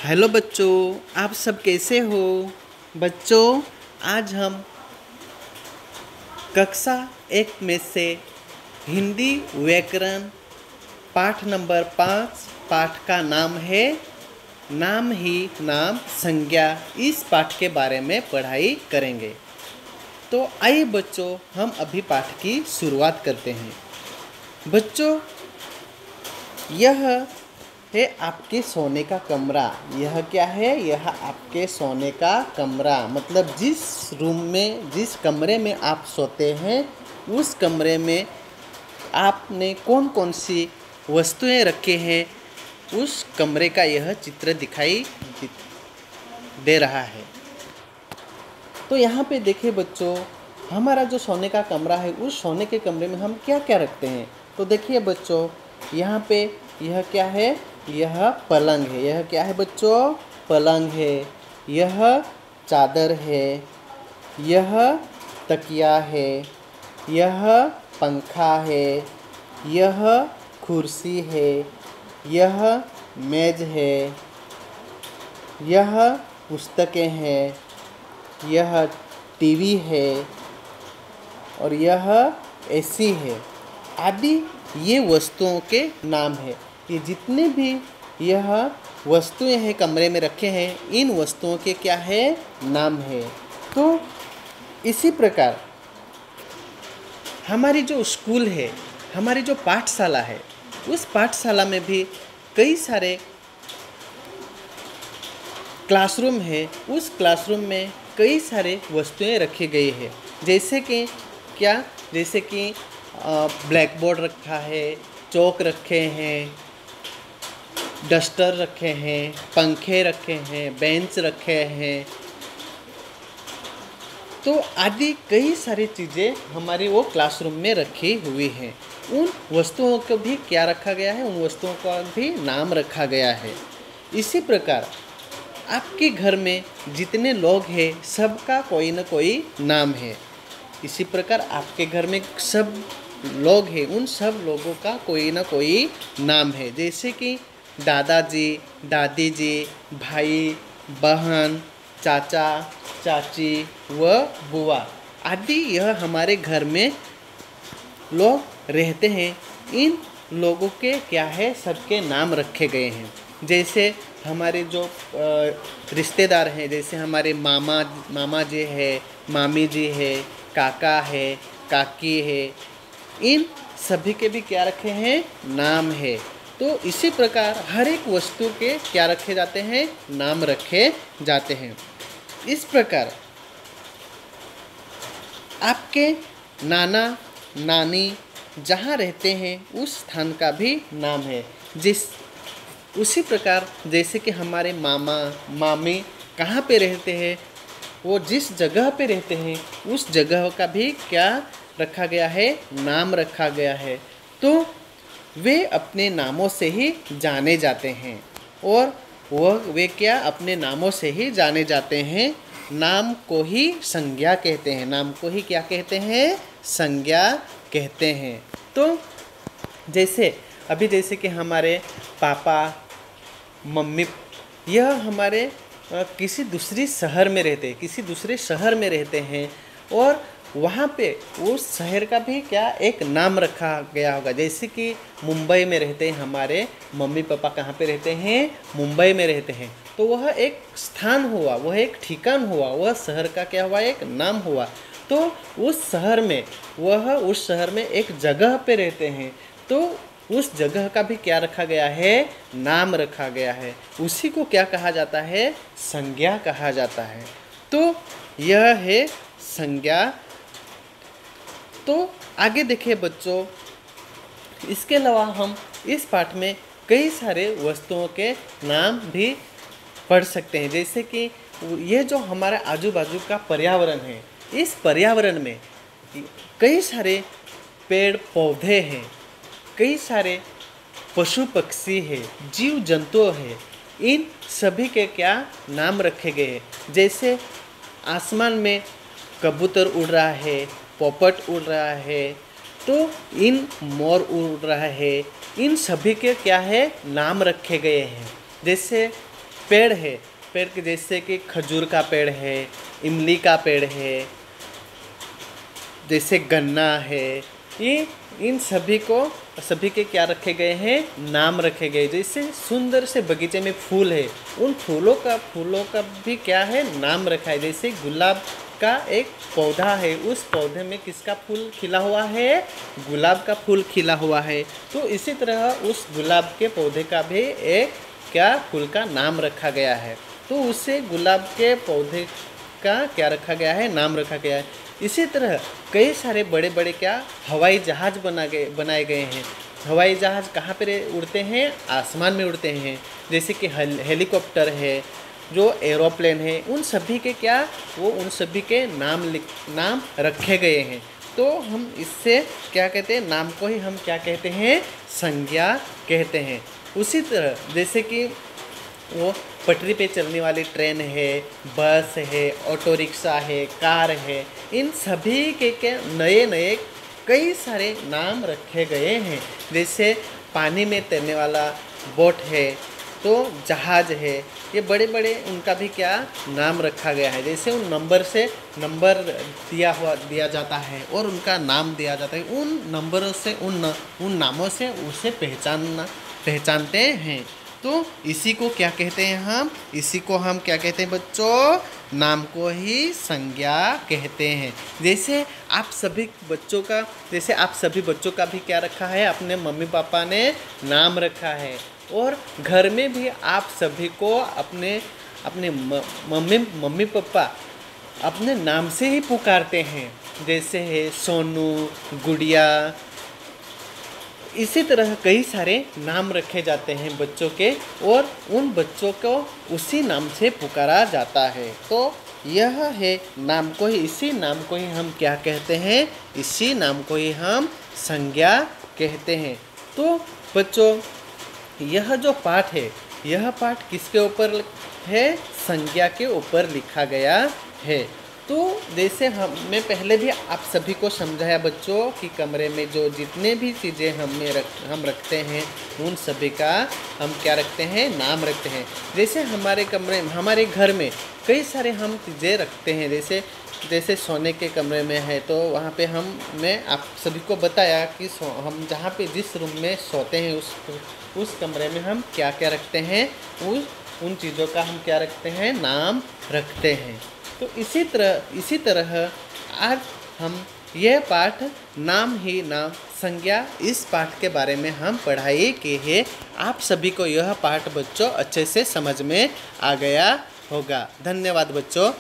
Hello बच्चों, आप सब कैसे हो। बच्चों, आज हम कक्षा 1 में से हिंदी व्याकरण पाठ नंबर 5 पाठ का नाम है नाम ही नाम संज्ञा। इस पाठ के बारे में पढ़ाई करेंगे। तो आइए बच्चों, हम अभी पाठ की शुरुआत करते हैं। बच्चों, यह है आपके सोने का कमरा। यह क्या है? यह आपके सोने का कमरा, मतलब जिस रूम में, जिस कमरे में आप सोते हैं, उस कमरे में आपने कौन कौन सी वस्तुएं रखे हैं, उस कमरे का यह चित्र दिखाई दे रहा है। तो यहाँ पे देखिए बच्चों, हमारा जो सोने का कमरा है, उस सोने के कमरे में हम क्या क्या रखते हैं। तो देखिए बच्चों, यहाँ पे यह क्या है? यह पलंग है। यह क्या है बच्चों? पलंग है। यह चादर है। यह तकिया है। यह पंखा है। यह कुर्सी है। यह मेज है। यह पुस्तकें हैं। यह टीवी है और यह एसी है आदि। ये वस्तुओं के नाम है। ये जितने भी यह वस्तुएं हैं कमरे में रखे हैं, इन वस्तुओं के क्या है? नाम है। तो इसी प्रकार हमारी जो स्कूल है, हमारी जो पाठशाला है, उस पाठशाला में भी कई सारे क्लासरूम है। उस क्लासरूम में कई सारे वस्तुएं रखी गई है। जैसे कि क्या? जैसे कि ब्लैक बोर्ड रखा है, चौक रखे हैं, डस्टर रखे हैं, पंखे रखे हैं, बेंच रखे हैं। तो आदि कई सारी चीज़ें हमारी वो क्लासरूम में रखी हुई हैं। उन वस्तुओं को भी क्या रखा गया है? उन वस्तुओं का भी नाम रखा गया है। इसी प्रकार आपके घर में जितने लोग हैं, सबका कोई न कोई नाम है। इसी प्रकार आपके घर में सब लोग हैं, उन सब लोगों का कोई न कोई नाम है। जैसे कि दादाजी, दादी जी, भाई, बहन, चाचा, चाची व बुआ आदि, यह हमारे घर में लोग रहते हैं। इन लोगों के क्या है? सबके नाम रखे गए हैं। जैसे हमारे जो रिश्तेदार हैं, जैसे हमारे मामा जी है, मामी जी है, काका है, काकी है, इन सभी के भी क्या रखे हैं? नाम है। तो इसी प्रकार हर एक वस्तु के क्या रखे जाते हैं? नाम रखे जाते हैं। इस प्रकार आपके नाना नानी जहाँ रहते हैं, उस स्थान का भी नाम है। उसी प्रकार जैसे कि हमारे मामा मामी कहाँ पे रहते हैं, वो जिस जगह पे रहते हैं, उस जगह का भी क्या रखा गया है? नाम रखा गया है। तो वे अपने नामों से ही जाने जाते हैं। और वे क्या? अपने नामों से ही जाने जाते हैं। नाम को ही संज्ञा कहते हैं। नाम को ही क्या कहते हैं? संज्ञा कहते हैं। तो जैसे कि हमारे पापा मम्मी, यह हमारे किसी दूसरी शहर में रहते हैं, किसी दूसरे शहर में रहते हैं, और वहाँ पे उस शहर का भी क्या एक नाम रखा गया होगा। जैसे कि मुंबई में रहते हैं हमारे मम्मी पापा, कहाँ पे रहते हैं? मुंबई में रहते हैं। तो वह एक स्थान हुआ, वह एक ठिकान हुआ, वह शहर का क्या हुआ? एक नाम हुआ। तो उस शहर में एक जगह पे रहते हैं, तो उस जगह का भी क्या रखा गया है? नाम रखा गया है। उसी को क्या कहा जाता है? संज्ञा कहा जाता है। तो यह है संज्ञा। तो आगे देखिए बच्चों, इसके अलावा हम इस पाठ में कई सारे वस्तुओं के नाम भी पढ़ सकते हैं। जैसे कि ये जो हमारा आजू बाजू का पर्यावरण है, इस पर्यावरण में कई सारे पेड़ पौधे हैं, कई सारे पशु पक्षी हैं, जीव जंतु हैं। इन सभी के क्या नाम रखे गए हैं। जैसे आसमान में कबूतर उड़ रहा है, पोपट उड़ रहा है, तो इन मोर उड़ रहा है, इन सभी के क्या है? नाम रखे गए हैं। जैसे पेड़ है, पेड़ के जैसे कि खजूर का पेड़ है, इमली का पेड़ है, जैसे गन्ना है, ये इन सभी के क्या रखे गए हैं, नाम रखे गए। जैसे सुंदर से बगीचे में फूल है, उन फूलों का भी क्या है, नाम रखा है। जैसे गुलाब का एक पौधा है, उस पौधे में किसका फूल खिला हुआ है, गुलाब का फूल खिला हुआ है। तो इसी तरह उस गुलाब के पौधे का भी एक क्या फूल का नाम रखा गया है। तो उससे गुलाब के पौधे का क्या रखा गया है, नाम रखा गया है। इसी तरह कई सारे बड़े बड़े क्या हवाई जहाज़ बनाए गए हैं। हवाई जहाज़ कहाँ पर उड़ते हैं, आसमान में उड़ते हैं। जैसे कि हेलीकॉप्टर है, जो एरोप्लेन है, उन सभी के क्या, वो उन सभी के नाम रखे गए हैं। तो हम इससे क्या कहते हैं, नाम को ही हम क्या कहते हैं, संज्ञा कहते हैं। उसी तरह जैसे कि वो पटरी पे चलने वाली ट्रेन है, बस है, ऑटो रिक्शा है, कार है, इन सभी के नए नए कई सारे नाम रखे गए हैं। जैसे पानी में तैरने वाला बोट है, तो जहाज है, ये बड़े बड़े उनका भी क्या नाम रखा गया है। जैसे उन नंबर दिया जाता है और उनका नाम दिया जाता है। उन नंबरों से उन नामों से उसे पहचानते हैं। तो इसी को क्या कहते हैं हम, इसी को हम क्या कहते हैं बच्चों, नाम को ही संज्ञा कहते हैं। जैसे आप सभी बच्चों का भी क्या रखा है, अपने मम्मी पापा ने नाम रखा है। और घर में भी आप सभी को अपने मम्मी पापा अपने नाम से ही पुकारते हैं। जैसे है सोनू, गुड़िया, इसी तरह कई सारे नाम रखे जाते हैं बच्चों के, और उन बच्चों को उसी नाम से पुकारा जाता है। तो यह है नाम को ही, इसी नाम को ही हम क्या कहते हैं, इसी नाम को ही हम संज्ञा कहते हैं। तो बच्चों, यह जो पाठ है, यह पाठ किसके ऊपर है, संज्ञा के ऊपर लिखा गया है। तो जैसे हमने पहले भी आप सभी को समझाया बच्चों कि कमरे में जो जितने भी चीज़ें हम रखते हैं, उन सभी का हम क्या रखते हैं, नाम रखते हैं। जैसे हमारे घर में कई सारे हम चीज़ें रखते हैं। जैसे सोने के कमरे में है, तो वहाँ पे मैं आप सभी को बताया कि हम जहाँ पे जिस रूम में सोते हैं, उस कमरे में हम क्या क्या रखते हैं, उन चीज़ों का हम क्या रखते हैं, नाम रखते हैं। तो इसी तरह आज हम यह पाठ नाम ही नाम संज्ञा, इस पाठ के बारे में हम पढ़ाई की है। आप सभी को यह पाठ बच्चों अच्छे से समझ में आ गया होगा। धन्यवाद बच्चों।